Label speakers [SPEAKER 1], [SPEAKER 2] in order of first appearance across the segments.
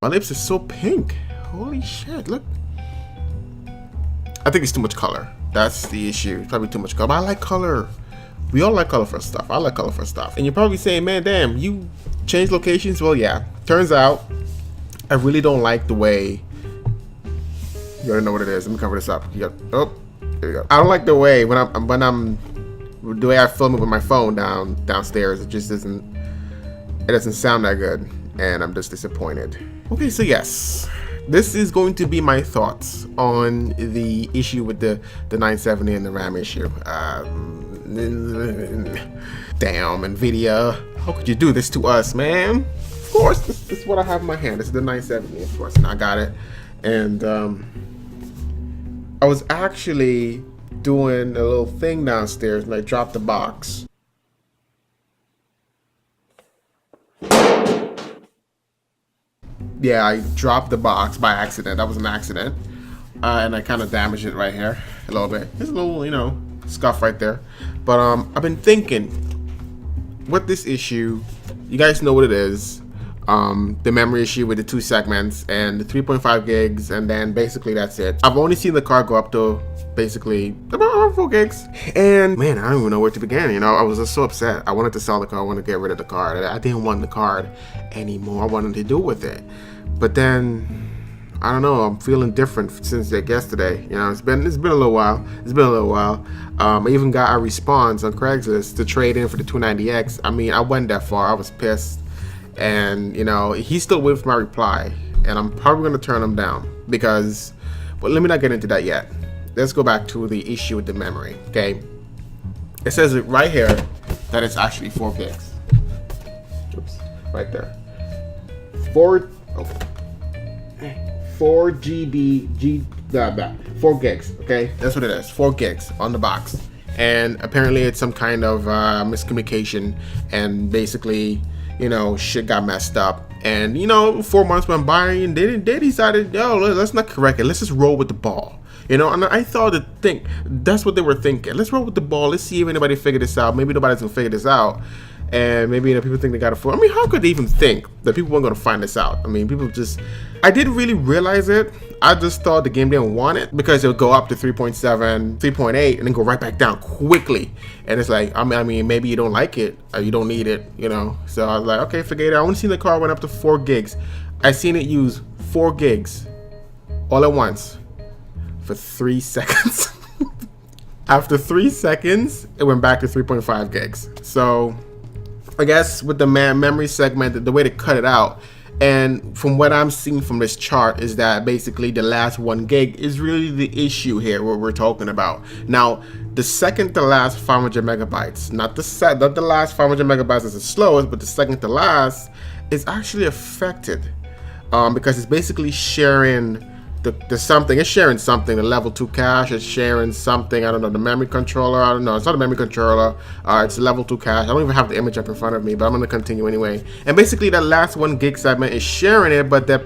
[SPEAKER 1] My lips are so pink. Holy shit, look. I think it's too much color. That's the issue. It's probably too much color. But I like color. We all like colorful stuff. I like colorful stuff. And you're probably saying, man, damn, you change locations? Well, yeah. Turns out, I really don't like the way... You already know what it is. Let me cover this up. Yep. Oh, there we go. I don't like the way the way I film it with my phone downstairs. It just doesn't... It doesn't sound that good. And I'm just disappointed. Okay, so yes. This is going to be my thoughts on the issue with the 970 and the RAM issue. Damn, Nvidia. How could you do this to us, man? Of course, this is what I have in my hand. This is the 970, of course, and I got it. And I was actually doing a little thing downstairs, and I dropped the box. Yeah, I dropped the box by accident. That was an accident. And I kind of damaged it right here a little bit. There's a little, you know, scuff right there. But I've been thinking, with this issue, you guys know what it is. The memory issue with the 2 segments and the 3.5 gigs, and then basically that's it. I've only seen the card go up to basically about 4 gigs. And man, I don't even know where to begin. You know, I was just so upset. I wanted to sell the card. I wanted to get rid of the card. I didn't want the card anymore. I wanted to do with it. But then, I don't know, I'm feeling different since like yesterday. You know, it's been a little while. I even got a response on Craigslist to trade in for the 290X. I mean, I went that far. I was pissed. And, you know, he's still waiting for my reply. And I'm probably going to turn him down because, but let me not get into that yet. Let's go back to the issue with the memory, okay? It says it right here that it's actually 4 gigs. Oops, right there. 4 GB, 4 gigs, okay? That's what it is, 4 gigs on the box. And apparently it's some kind of miscommunication, and basically, you know, shit got messed up. And, you know, 4 months went by and they decided, yo, let's not correct it. Let's just roll with the ball. You know, and I thought to think, that's what they were thinking. Let's roll with the ball. Let's see if anybody figured this out. Maybe nobody's gonna figure this out. And maybe, you know, people think they got a fool. I mean, how could they even think that people weren't gonna find this out? I mean, people just, I didn't really realize it. I just thought the game didn't want it because it would go up to 3.7, 3.8, and then go right back down quickly. And it's like, I mean, maybe you don't like it or you don't need it, you know? So I was like, okay, forget it. I only seen the card went up to 4 gigs. I seen it use 4 gigs all at once for 3 seconds. After 3 seconds, it went back to 3.5 gigs. So I guess with the memory segment, the way to cut it out, and from what I'm seeing from this chart, is that basically the last 1 gig is really the issue here, what we're talking about. Now, the second to last 500 megabytes, not the last 500 megabytes is the slowest, but the second to last is actually affected because it's basically sharing it's sharing something. The level 2 cache is sharing something. I don't know, the memory controller. I don't know. It's not a memory controller. It's level 2 cache. I don't even have the image up in front of me, but I'm going to continue anyway. And basically that last 1 gig segment is sharing it, but the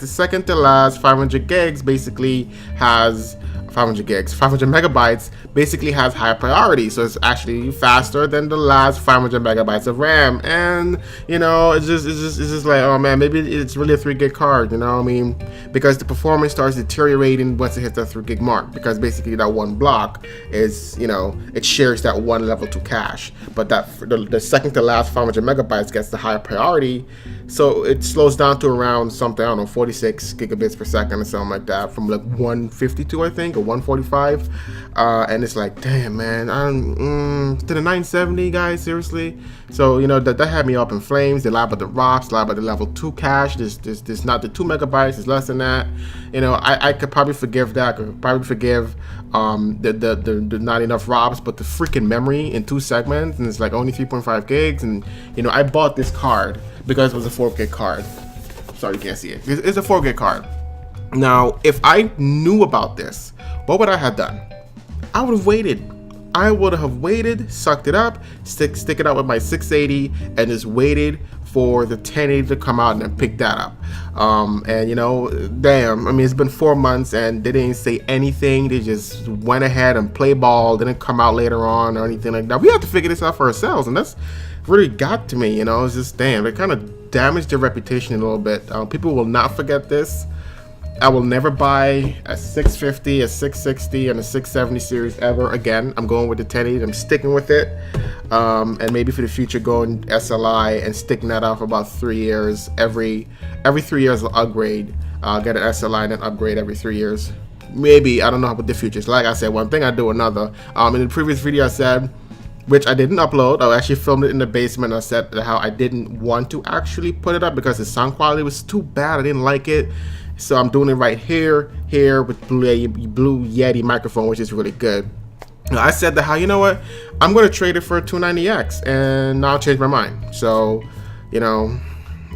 [SPEAKER 1] second to last 500 gigs basically has 500 megabytes basically has high priority, so it's actually faster than the last 500 megabytes of RAM. And you know, it's just like, oh man, maybe it's really a 3 gig card, you know what I mean? Because the performance starts deteriorating once it hits that 3 gig mark, because basically that 1 block is, you know, it shares that 1 level 2 cache, but that the second to last 500 megabytes gets the higher priority, so it slows down to around something, I don't know, 46 gigabits per second or something like that, from like 152 I think, or 145. And it's like, damn man, to the 970 guys, seriously. So you know, that had me up in flames. They lie about the ROPs, lie about the level 2 cache. This not the 2 megabytes, it's less than that. You know, I could probably forgive that. I could probably forgive the not enough ROPs, but the freaking memory in 2 segments, and it's like only 3.5 gigs. And you know, I bought this card because it was a 4 gig card. Sorry, you can't see it. It's a 4 gig card. Now, if I knew about this, what would I have done? I would have waited. I would have waited, sucked it up, stick it out with my 680, and just waited for the 1080 to come out and then pick that up. And you know, damn, I mean, it's been 4 months and they didn't say anything. They just went ahead and play ball, didn't come out later on or anything like that. We have to figure this out for ourselves, and that's really got to me, you know. It's just, damn, they're kind of damaged their reputation a little bit. People will not forget this. I will never buy a 650, a 660, and a 670 series ever again. I'm going with the 1080. I'm sticking with it, and maybe for the future going SLI and sticking that out for about 3 years. Every 3 years I'll upgrade. I'll get an SLI and then upgrade every 3 years. Maybe, I don't know what the future is. Like I said, one thing I do another. In the previous video I said, which I didn't upload, I actually filmed it in the basement. I said how I didn't want to actually put it up because the sound quality was too bad. I didn't like it. So I'm doing it right here with Blue Yeti microphone, which is really good. I said that how, you know what, I'm going to trade it for a 290X, and now I'll change my mind. So, you know,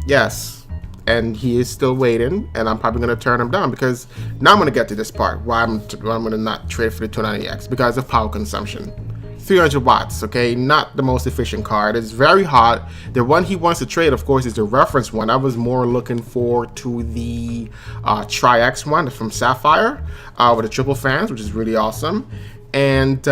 [SPEAKER 1] yes. And he is still waiting, and I'm probably going to turn him down because now I'm going to get to this part why I'm going to not trade for the 290X because of power consumption. 300 watts, okay, not the most efficient card. It's very hot. The one he wants to trade, of course, is the reference one. I was more looking forward to the Tri-X one from Sapphire with the triple fans, which is really awesome. And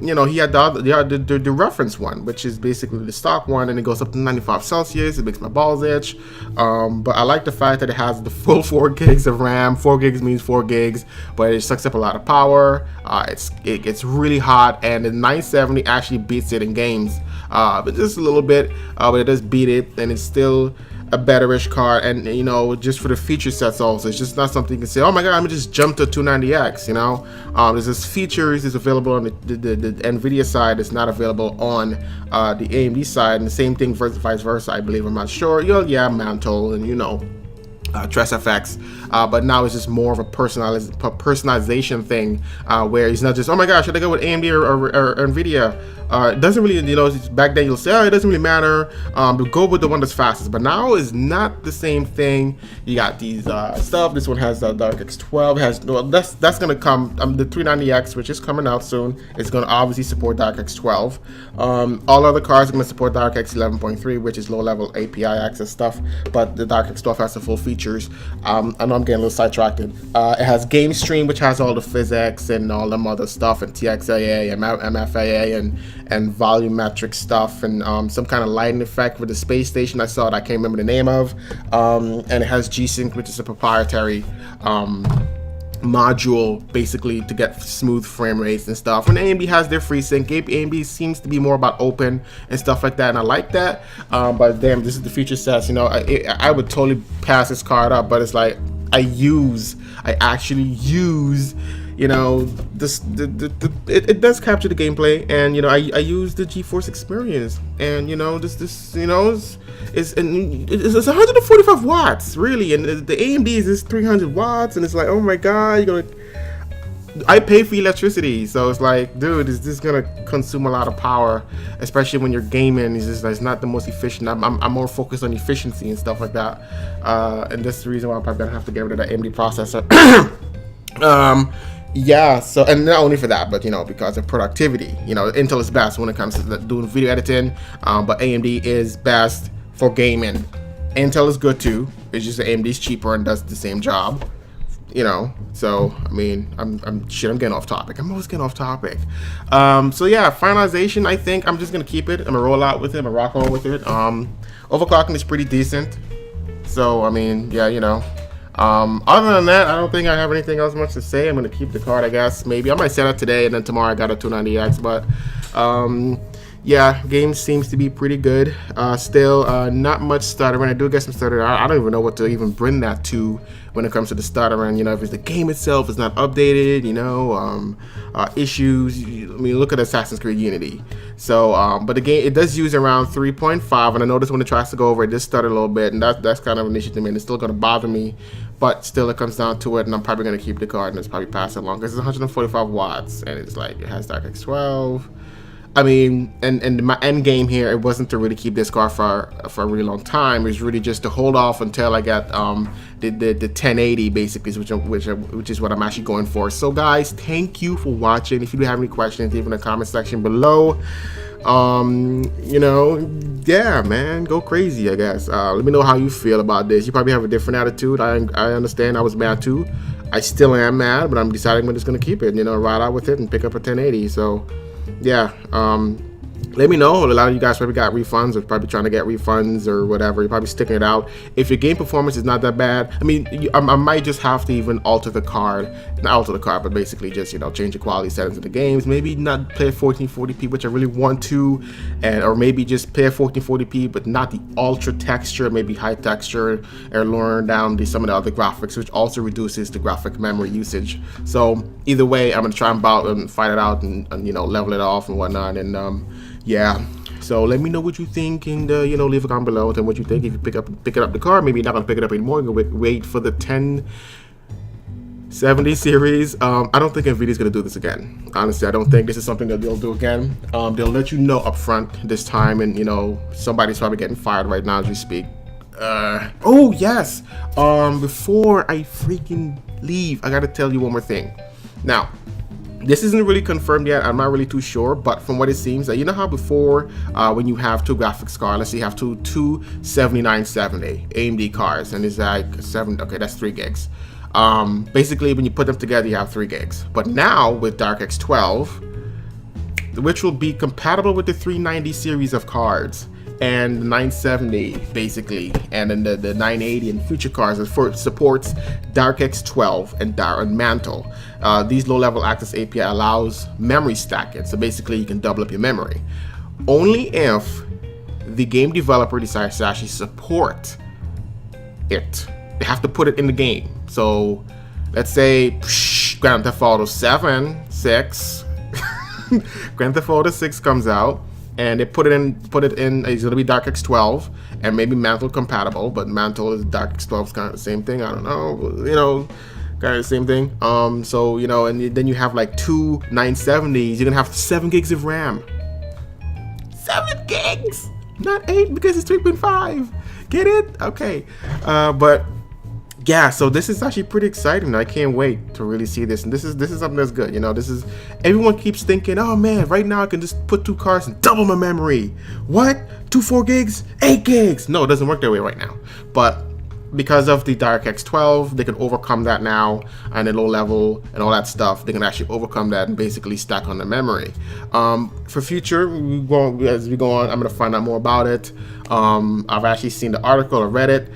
[SPEAKER 1] you know, he had the reference one, which is basically the stock one, and it goes up to 95 Celsius. It makes my balls itch, but I like the fact that it has the full 4 gigs of RAM. 4 gigs means 4 gigs, but it sucks up a lot of power. It gets really hot, and the 970 actually beats it in games, but just a little bit, but it does beat it, and it's still a betterish card. And you know, just for the feature sets also, it's just not something you can say, oh my god, I'm gonna just jump to 290X. You know, there's this features is available on the Nvidia side. It's not available on the AMD side, and the same thing vice versa, I believe. I'm not sure. You know, yeah, mantle and, you know, Dress FX, but now it's just more of a personalization thing, where it's not just, oh my gosh, should I go with AMD or Nvidia? It doesn't really, you know, back then you'll say, oh, it doesn't really matter, but go with the one that's fastest. But now is not the same thing. You got these stuff. This one has the DirectX 12. It has, well, that's gonna come. The 390X, which is coming out soon, is gonna obviously support DirectX 12. All other cards are gonna support DirectX 11.3, which is low-level API access stuff. But the DirectX 12 has the full features. I know I'm getting a little sidetracked. It has Game Stream, which has all the physics and all them other stuff, and TXAA and MFAA and volumetric stuff, and some kind of lighting effect with the space station I saw that I can't remember the name of, and it has G-Sync, which is a proprietary module basically to get smooth frame rates and stuff. When AMD has their FreeSync, AMD seems to be more about open and stuff like that, and I like that. But damn, this is the feature sets. You know, I would totally pass this card up, but it's like I actually use, you know, it does capture the gameplay, and you know, I use the GeForce experience, and you know, this you know, it's 145 watts really, and the AMD is just 300 watts, and it's like, oh my god, I pay for electricity, so it's like, dude, is this gonna consume a lot of power, especially when you're gaming? It's not the most efficient. I'm more focused on efficiency and stuff like that, and that's the reason why I'm probably gonna have to get rid of that AMD processor. Yeah, so, and not only for that, but you know, because of productivity, you know, Intel is best when it comes to doing video editing, but AMD is best for gaming. Intel is good too. It's just that AMD is cheaper and does the same job, you know. So I mean, I'm getting off topic. I'm always getting off topic. So yeah, finalization. I think I'm just gonna keep it. I'm gonna roll out with it. I'm gonna rock on with it. Overclocking is pretty decent. So I mean, yeah, you know. Other than that, I don't think I have anything else much to say. I'm gonna keep the card, I guess. Maybe I might set it today, and then tomorrow I got a 290X. But yeah, game seems to be pretty good. Still, not much stuttering. I do get some stuttering. I don't even know what to even bring that to when it comes to the stuttering. You know, if it's the game itself is not updated, you know, issues. I mean, look at Assassin's Creed Unity. So, but the game, it does use around 3.5, and I noticed when it tries to go over, it does stutter a little bit, and that's kind of an issue to me, and it's still going to bother me. But still, it comes down to it, and I'm probably going to keep the card, and it's probably pass it along, because it's 145 watts, and it's like, it has DirectX 12. I mean, and my end game here, it wasn't to really keep this card for a really long time. It was really just to hold off until I got the 1080 basically, which is what I'm actually going for. So guys, thank you for watching. If you do have any questions, leave in the comment section below. You know, yeah, man, go crazy, I guess. Let me know how you feel about this. You probably have a different attitude. I understand. I was mad too. I still am mad, but I'm deciding I'm just gonna keep it, you know, ride out with it and pick up a 1080. So yeah, let me know. A lot of you guys probably got refunds or probably trying to get refunds or whatever. You're probably sticking it out. If your game performance is not that bad, I mean, I might just have to even alter the card. Not alter the card, but basically just, you know, change the quality settings of the games. Maybe not play at 1440p, which I really want to, or maybe just play at 1440p, but not the ultra texture, maybe high texture, or lowering down some of the other graphics, which also reduces the graphic memory usage. So either way, I'm gonna try and fight it out and you know, level it off and whatnot. And yeah, so let me know what you think, and you know, leave a comment below and what you think. If you pick it up the car, maybe you're not gonna pick it up anymore. You're gonna wait for the 1070 series. I don't think Nvidia's gonna do this again. Honestly, I don't think this is something that they'll do again. They'll let you know up front this time, and you know, somebody's probably getting fired right now as we speak. Oh yes, before I freaking leave, I gotta tell you one more thing. Now, this isn't really confirmed yet. I'm not really too sure, but from what it seems, that you know how before when you have two graphics cards, let's say you have two 7970 AMD cards, and it's like 7, okay, that's 3 gigs. Basically, when you put them together, you have 3 gigs. But now with DirectX 12, which will be compatible with the 390 series of cards and the 970 basically, and then the 980 and future cards, it supports DirectX 12 and Mantle. These low-level access API allows memory stacking, so basically you can double up your memory. Only if the game developer decides to actually support it. They have to put it in the game. So let's say Grand Theft Auto 7, 6, Grand Theft Auto 6 comes out, and they put it in. It's gonna be DirectX 12 and maybe Mantle compatible, but Mantle is DirectX 12 is kind of the same thing. I don't know, you know, kind of the same thing. So you know, and then you have like 2 970s. You're gonna have 7 gigs of RAM. 7 gigs, not 8 because it's 3.5. Get it? Okay, but. Yeah, so this is actually pretty exciting. I can't wait to really see this. And this is something that's good. You know, this is, everyone keeps thinking, oh man, right now I can just put 2 cards and double my memory. What? 2 4 gigs? 8 gigs? No, it doesn't work that way right now. But because of the DirectX 12, they can overcome that now, and the low level and all that stuff, they can actually overcome that and basically stack on the memory. For future, as we go on, I'm gonna find out more about it. I've actually seen the article, I read it.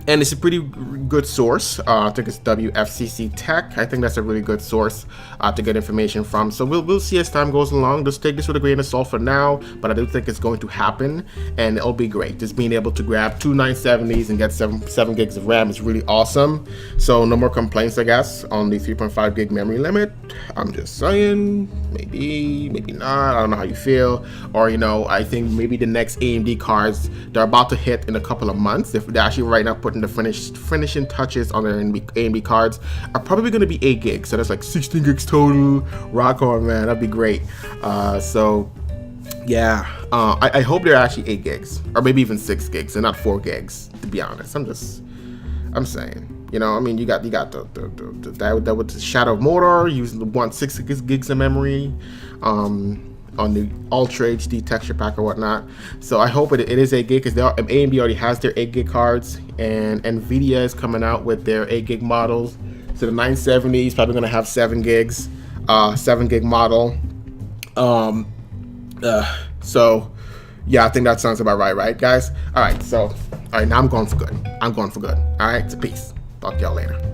[SPEAKER 1] And it's a pretty good source. I think it's WFCC Tech. I think that's a really good source to get information from. So we'll see as time goes along. Just take this with a grain of salt for now, but I do think it's going to happen, and it'll be great. Just being able to grab 2 970s and get 7 gigs of RAM is really awesome. So no more complaints, I guess, on the 3.5 gig memory limit. I'm just saying, maybe not. I don't know how you feel. Or, you know, I think maybe the next AMD cards, they're about to hit in a couple of months. They're actually right now putting the finishing touches on their AMD cards are probably going to be 8 gigs. So that's like 16 gigs total. Rock on, man. That'd be great. So yeah, I hope they're actually 8 gigs or maybe even 6 gigs and not 4 gigs, to be honest. I'm saying, you know, I mean, you got that with the Shadow Motor using the 1.6 gigs of memory on the Ultra HD texture pack or whatnot. So I hope it is 8 gig, because AMD already has their 8 gig cards, and Nvidia is coming out with their 8 gig models. So the 970 is probably gonna have 7 gigs, 7 gig model. So yeah, I think that sounds about right, guys? All right, now I'm going for good. All right, so peace. Talk to y'all later.